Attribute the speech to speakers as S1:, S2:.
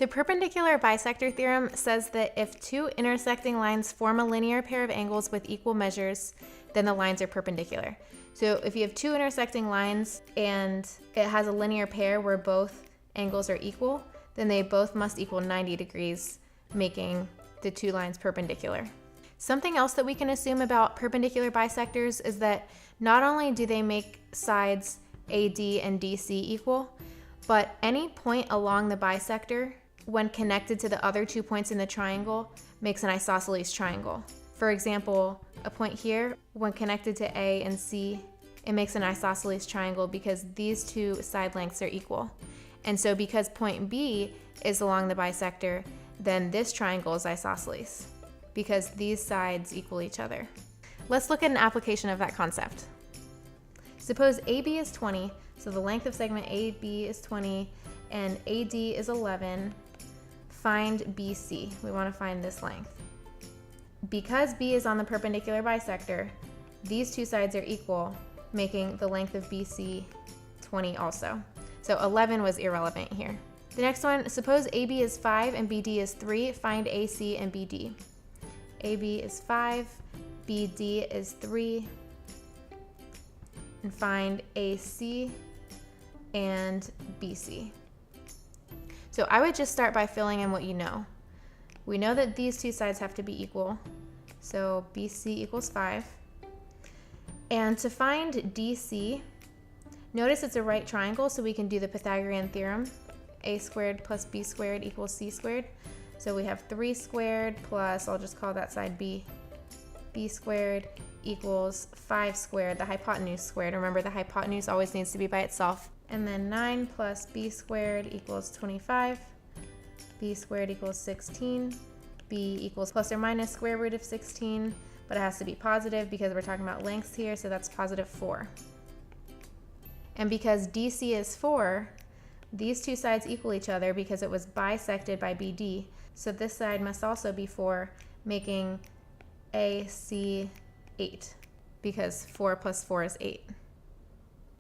S1: The perpendicular bisector theorem says that if two intersecting lines form a linear pair of angles with equal measures, then the lines are perpendicular. So if you have two intersecting lines and it has a linear pair where both angles are equal, then they both must equal 90 degrees, making the two lines perpendicular. Something else that we can assume about perpendicular bisectors is that not only do they make sides AD and DC equal, but any point along the bisector, when connected to the other 2 points in the triangle, makes an isosceles triangle. For example, a point here, when connected to A and C, it makes an isosceles triangle because these two side lengths are equal. And so because point B is along the bisector, then this triangle is isosceles because these sides equal each other. Let's look at an application of that concept. Suppose AB is 20, so the length of segment AB is 20 and AD is 11. Find BC. We want to find this length. Because B is on the perpendicular bisector, these two sides are equal, making the length of BC 20 also. So 11 was irrelevant here. The next one, suppose AB is 5 and BD is 3. Find AC and BD. AB is 5, BD is 3, and find AC and BC. So I would just start by filling in what you know. We know that these two sides have to be equal, so BC equals 5. And to find DC, notice it's a right triangle, so we can do the Pythagorean theorem. A squared plus B squared equals C squared. So we have 3 squared plus, I'll just call that side B, B squared equals 5 squared, the hypotenuse squared. Remember, the hypotenuse always needs to be by itself. And then 9 plus B squared equals 25. B squared equals 16. B equals plus or minus square root of 16, but it has to be positive because we're talking about lengths here, so that's positive 4. And because DC is 4, these two sides equal each other because it was bisected by BD, so this side must also be 4, making AC 8, because 4 plus 4 is 8.